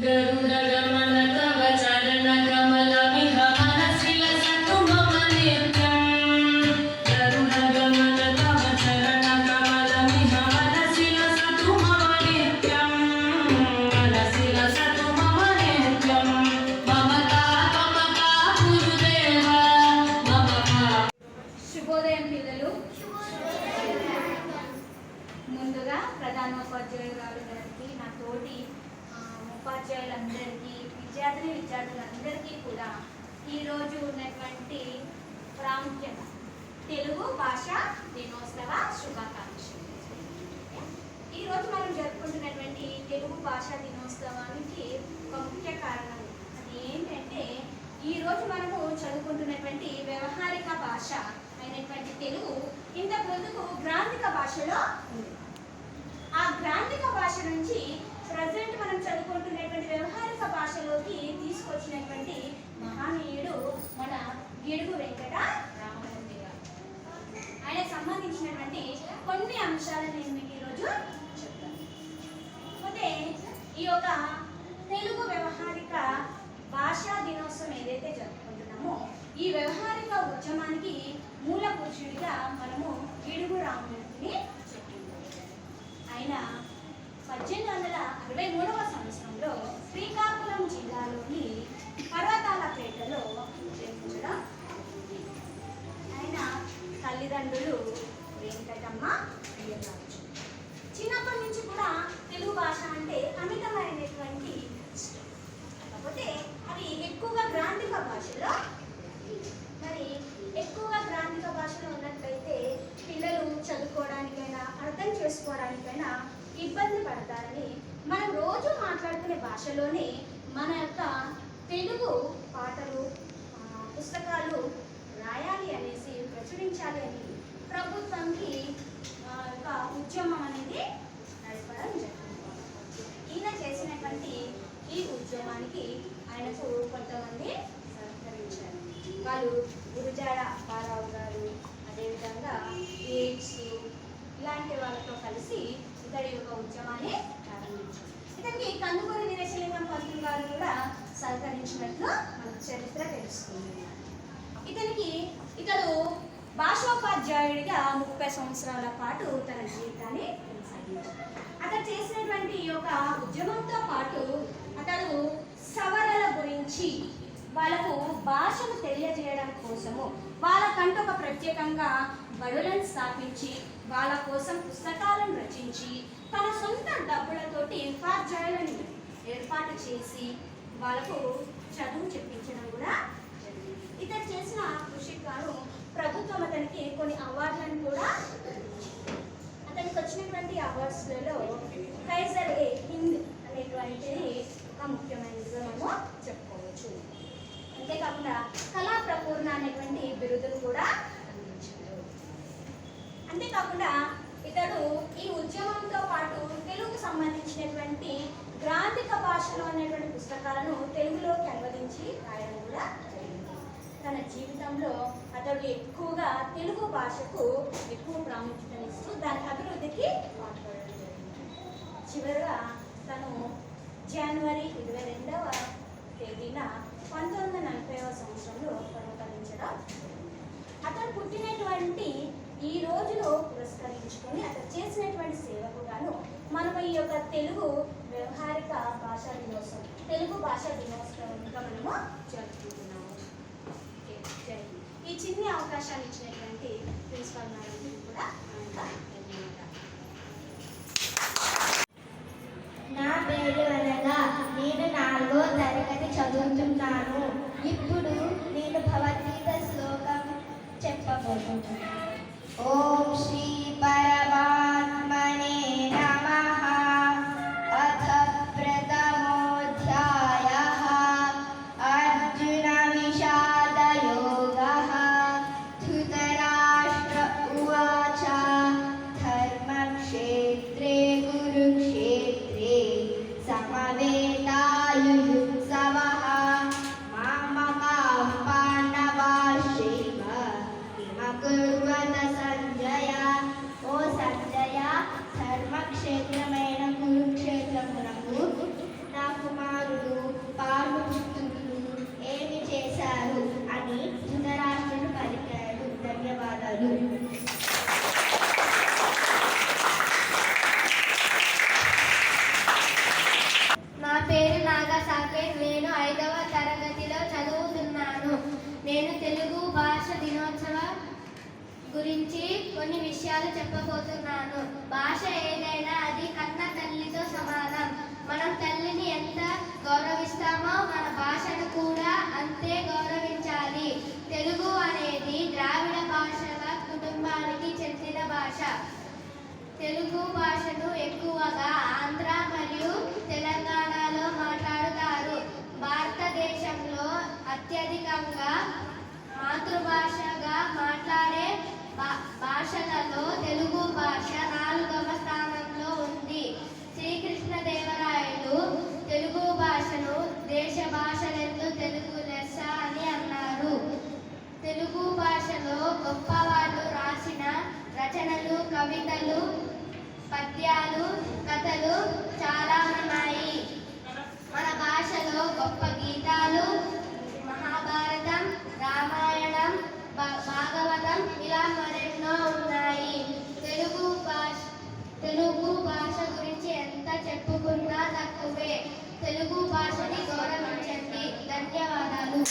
गरुडगमन तव चरणकमलमिह मनसि लसतु मम नित्यम् गरुडगमन तव चरणकमलमिह मनसि लसतु मम नित्यम् मनसि लसतु मम नित्यम् ममता गुरुदेव ममता శుభోదయం పిల్లలు. ముందుగా ప్రధానోపాధ్యాయురాలు గారికి, నా తోటి ఉపాధ్యాయులందరికీ, విద్యార్థులందరికీ కూడా ఈరోజు ఉన్నటువంటి ప్రాముఖ్యత తెలుగు భాష దినోత్సవ శుభాకాంక్షలు. ఈరోజు మనం జరుపుకుంటున్నటువంటి తెలుగు భాషా దినోత్సవానికి ఒక ముఖ్య కారణం అది ఏంటంటే, ఈరోజు మనము చదువుకుంటున్నటువంటి వ్యవహారిక భాష అయినటువంటి తెలుగు ఇంతకు ముందుకు గ్రాంధిక భాషలో ఉంది. ఆ గ్రాంధిక భాష నుంచి ప్రజెంట్ మనం చదువుకుంటున్నటువంటి వ్యవహారిక భాషలోకి తీసుకొచ్చినటువంటి మహానీయుడు మన గిడుగు వెంకట రామమూర్తి గారు. ఆయనకు సంబంధించినటువంటి కొన్ని అంశాలను నేను మీకు ఈరోజు చెప్తాను. అయితే ఈ యొక్క తెలుగు వ్యవహారిక భాషా దినోత్సవం ఏదైతే జరుపుకుంటున్నామో, ఈ వ్యవహారిక ఉద్యమానికి మూల పురుషుడిగా మనము గిడుగు రామమూర్తిని చెప్పుకుంటాం. ఆయన 1863వ సంవత్సరంలో శ్రీకాకుళం జిల్లాలోని పర్వతాలపేటలో జన్మించడం. ఆయన తల్లిదండ్రులు వెంకటమ్మ, వీరరాజు. చిన్నప్పటి నుంచి కూడా తెలుగు భాష అంటే అమితమైనటువంటి ఇష్టం. కాకపోతే అది ఎక్కువగా గ్రాంధిక భాషలో, మరి ఎక్కువగా గ్రాంధిక భాషలో ఉన్నట్లయితే పిల్లలు చదువుకోవడానికైనా అర్థం చేసుకోవడానికైనా ఇబ్బంది పడతారని మనం రోజు మాట్లాడుకునే భాషలోనే మన యొక్క తెలుగు పాటలు, పుస్తకాలు రాయాలి అనేసి, ప్రచురించాలి అని ప్రభుత్వంకి ఒక ఉద్యమం అనేది నడపడం జరిగింది. ఈయన చేసినటువంటి ఈ ఉద్యమానికి ఆయనకు కొంతమంది సహకరించారు. వాళ్ళు గురుజాడ అప్పారావు గారు, అదేవిధంగా ఏడ్స్ ఇలాంటి వాళ్ళతో కలిసి ఇతడి యొక్క ఉద్యమాన్ని ప్రారంభించారు. ఇతనికి కందుకూరి వీరేశలింగం పంతులు గారు కూడా సహకరించినట్లు మనకు చరిత్ర తెలుస్తుంది. ఇతడు భాషోపాధ్యాయుడిగా 30 సంవత్సరాల పాటు తన జీవితాన్ని కొనసాగించారు. అతడు చేసినటువంటి ఈ యొక్క ఉద్యమంతో పాటు అతడు సవరల గురించి, వాళ్ళకు భాషను తెలియజేయడం కోసము వాళ్ళకంటూ ఒక ప్రత్యేకంగా బడులను స్థాపించి వాళ్ళ కోసం పుస్తకాలను రచించి తన సొంత డబ్బులతోటి ఉపాధ్యాయులను ఏర్పాటు చేసి వాళ్ళకు చదువు చెప్పించడం కూడా జరిగింది. ఇతడు చేసిన కృషికి గాను ప్రభుత్వం అతనికి కొన్ని అవార్డులను కూడా అతనికి వచ్చినటువంటి అవార్డ్స్లలో కైజర్ ఏ హింద్ అనేటువంటిది ఒక ముఖ్యమైనదిగా మనము చెప్పుకోవచ్చు. అంతేకాకుండా కళా ప్రపూర్ణ అనేటువంటి బిరుదును కూడా అందించారు. అంతేకాకుండా ఇతడు ఈ ఉద్యమంతో పాటు తెలుగుకు సంబంధించినటువంటి గ్రాంధిక భాషలో ఉన్నటువంటి పుస్తకాలను తెలుగులోకి అనువదించి రాయడం కూడా జరిగింది. తన జీవితంలో అతడు ఎక్కువగా తెలుగు భాషకు ఎక్కువ ప్రాముఖ్యతనిస్తూ దాని అభివృద్ధికి పాటుపడడం జరిగింది. చివరిగా తను జనవరి 22వ తేదీన 1940వ సంవత్సరంలో పరమపదించడం. అతను పుట్టినటువంటి ఈ రోజును పురస్కరించుకొని అతను చేసినటువంటి సేవకు గాను మనం ఈ యొక్క తెలుగు వ్యవహారిక భాషా దినోత్సవం, తెలుగు భాషా దినోత్సవంగా మనము జరుపుకుంటున్నాము. ఈ చిన్న అవకాశాన్ని ఇచ్చినటువంటి ప్రిన్సిపల్ మేడంకి కూడా ధన్యవాదాలు. నా పేరు అనగా నేను 4వ తరగతి చదువుతున్నాను. ఇప్పుడు నేను భగవద్గీత శ్లోకం చెప్పబోతున్నాను. ఓం శ్రీ పరమాత్మనే నమః. అథ ప్రథమోధ్యాయః అర్జున విషాద యోగః. ధృతరాష్ట్ర ఉవాచ ధర్మక్షేత్రే కురుక్షేత్రే సమవేతాయుయుత్సవః మామకాః పాండవాశ్చైవ కిమకుర్వత సంజయ. ఓ సంజయ, గురించి కొన్ని విషయాలు చెప్పబోతున్నాను. భాష ఏదైనా అది కన్న తల్లితో సమానం. మనం తల్లిని ఎంత గౌరవిస్తామో మన భాషను కూడా అంతే గౌరవించాలి. తెలుగు అనేది ద్రావిడ భాషల కుటుంబానికి చెందిన భాష. తెలుగు భాషను ఎక్కువగా ఆంధ్ర మరియు తెలంగాణలో మాట్లాడుతారు. భారతదేశంలో అత్యధికంగా మాతృభాషగా మాట్లాడే భాషలలో తెలుగు భాష 4వ స్థానంలో ఉంది. శ్రీకృష్ణదేవరాయలు తెలుగు భాషను దేశ భాషలందు తెలుగు లెస్స అని అన్నారు. తెలుగు భాషలో గొప్పవాళ్ళు రాసిన రచనలు, కవితలు, పద్యాలు, కథలు చాలా ఉన్నాయి. మన భాషలో గొప్ప గీతాలు మహాభారతం, రామాయణం, భాగవతం ఇలా మరెన్నో ఉన్నాయి. తెలుగు భాష గురించి ఎంత చెప్పుకున్నా తక్కువే. తెలుగు భాషని గౌరవించండి. ధన్యవాదాలు.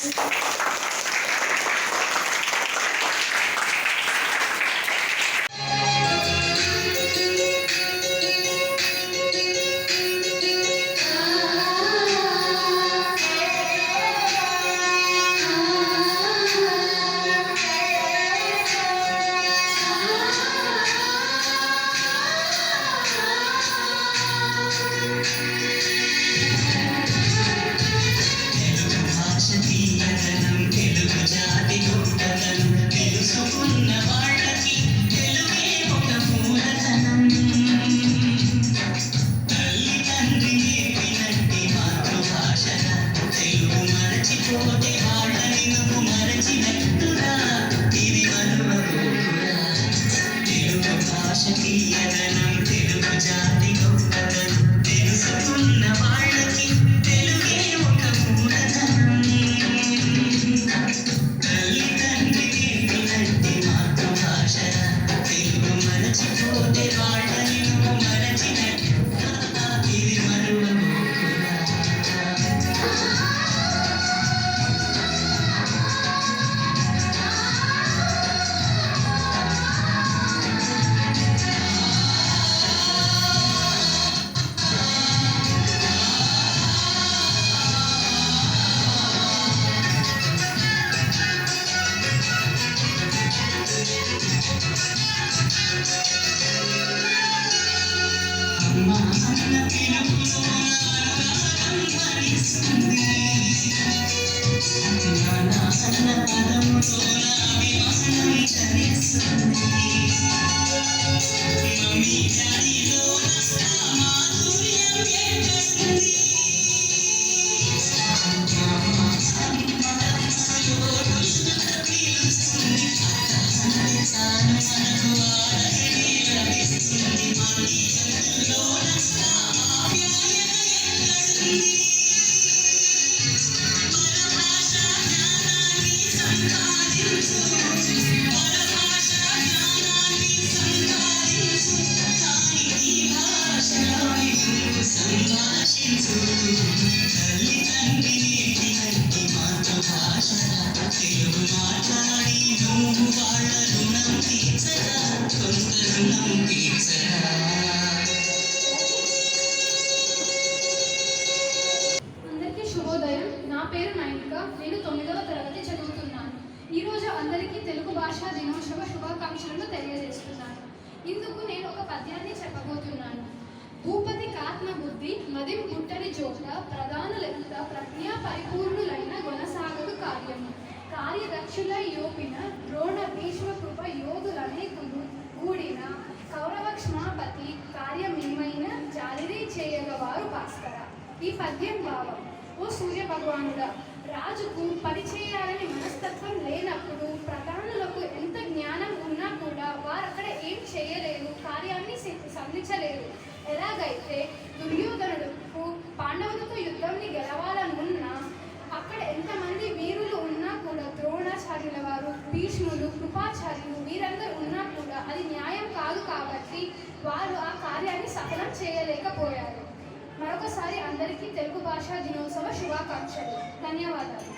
అందరికీ శుభోదయం. నా పేరు నైనిక. నేను 9వ తరగతి చదువుతున్నాను. ఈరోజు అందరికీ తెలుగు భాషా దినోత్సవ శుభాకాంక్షలను తెలియజేస్తున్నాను. ఇందుకు నేను ఒక పద్యాన్ని చెప్పబోతున్నాను. భూపతి కాత్మ బుద్ధి మదిం పుట్టని చోట ప్రధానులెంత ప్రజ్ఞా పరిపూర్ణులైన కొనసాగదు కార్యము. కార్యదక్షుల యోపిన ద్రోణ భీష్మ కృప యోధులనేకులు కూడిన కౌరవ క్షమాపతి కార్యమేమైన జాలిరీ చేయగవారు భాస్కర. ఈ పద్యం భావం: ఓ సూర్య భగవానుడా, రాజుకు పనిచేయాలని మనస్తత్వం లేనప్పుడు ప్రధానులకు ఎంత జ్ఞానం ఉన్నా కూడా వారక్కడ ఏం చేయలేరు, కార్యాన్ని సాధించలేరు. ఎలాగైతే దుర్యోధనుడుకు పాండవులతో యుద్ధంని గెలవాలనున్నా అక్కడ ఎంతమంది వీరులు ఉన్నా కూడా ద్రోణాచార్యుల వారు, భీష్ములు, కృపాచార్యులు వీరందరూ ఉన్నా కూడా అది న్యాయం కాదు కాబట్టి వారు ఆ కార్యాన్ని సఫలం చేయలేకపోయారు. మరొకసారి అందరికీ తెలుగు భాషా దినోత్సవ శుభాకాంక్షలు. ధన్యవాదాలు.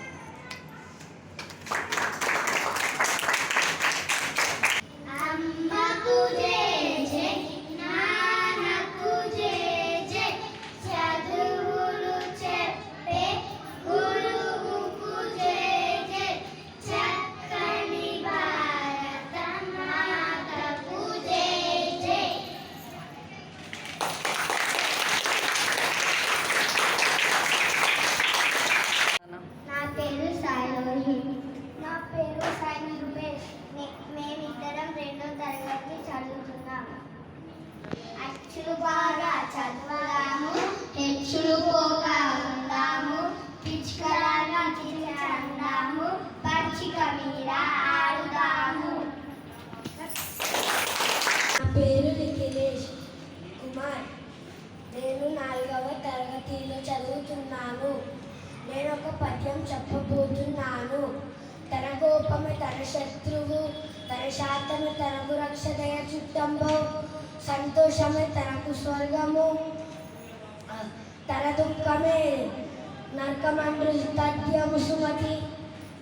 తరగతిలో చదువుతున్నాను. నేను ఒక పద్యం చెప్పబోతున్నాను. తన కోపమే తన శత్రువు, తన శాంతమే తనకు రక్షదయ చుట్టంబో, సంతోషమే తనకు స్వర్గము, తన దుఃఖమే నరకమండ్రు తథ్యము సుమతి.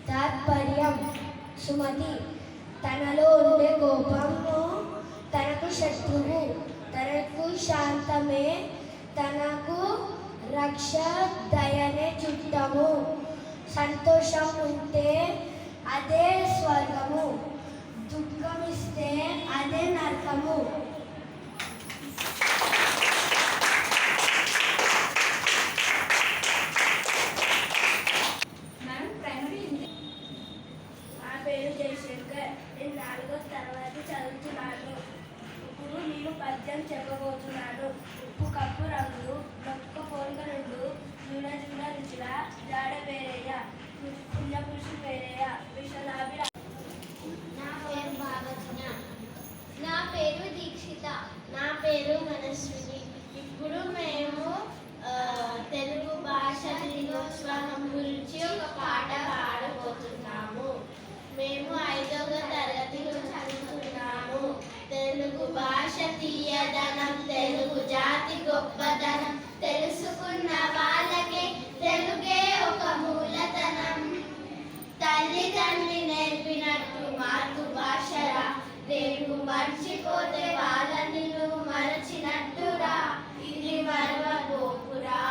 తాత్పర్యం సుమతి, తనలో ఉండే కోపము తనకు శత్రువు, తనకు శాంతమే తనకు రక్ష దయనే చుట్టము, సంతోషం ఉంటే అదే స్వర్గము, దుఃఖమిస్తే అదే నరకము. నా పేరు జయశంకర్. నేను 4వ తరగతి చదువుతున్నాను. ఇప్పుడు నేను పద్యం చెప్పబోతున్నాను. ఉప్పు కప్పు రంగు, నొక్క పోలిక రెండు, జూడ జూడ రుచుల, జాడ పేరయ్య, పుణ్య పురుషు పేరయ్య, విషలాభి. నా పేరు భావజ్ఞ. నా పేరు దీక్షిత. నా పేరు మనస్విని. ఇప్పుడు మేము తెలుగు భాష దినోత్సవం గురించి ఒక పాట పాడబోతున్నాము. మేము 5వ తరగతిలో చదువుతున్నాము. తెలుగు భాష తీయదనం, తెలుగు జాతి గొప్పదనం, తెలుసుకున్న వాళ్ళకే తెలుగే ఒక మూలతనం. తల్లిదండ్రి నేర్పినట్టు మాతృభాషరా, రేపు మర్చిపోతే వాళ్ళని నువ్వు మరచినట్టురా, ఇది మరవబోకురా.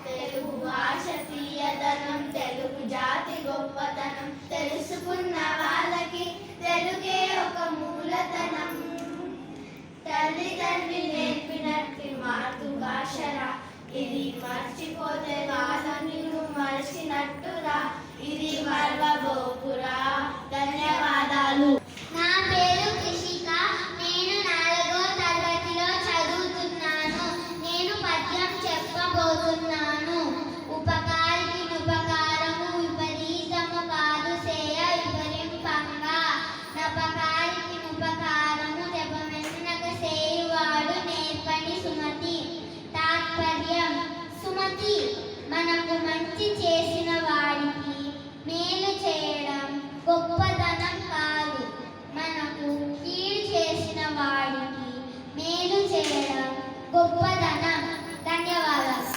తెలుగు భాష తీయదనం, తెలుగు జాతి గొప్పతనం, తెలుసుకున్న వాళ్ళకి తెలుగే ఒక మూలతనం. తల్లిదండ్రి నేర్పినట్టు మాతృభాషరా, ఇది మర్చిపోతే వాళ్ళని నువ్వు మరచినట్టురా, ఇది మరవబోకురా. ధన్యవాదాలు. నా పేరు కృషిక. నేను 4వ తరగతిలో చదువుతున్నాను. నేను పద్యం చెప్పబోతున్నాను. ఉపకారికి ఉపకారము విపరీతము కాదు సేయ విపరింపంగా, నపకారికి ఉపకారము జపమెన్నక సేయువాడు నేర్పని సుమతి. తాత్పర్యం సుమతి, మనకు మంచి చేసిన వాడికి మేలు చేయడం గొప్పదనం కాదు, మనకు కీడు చేసిన వాడికి మేలు చేయడం గొప్పదనం. ధన్యవాదాలు.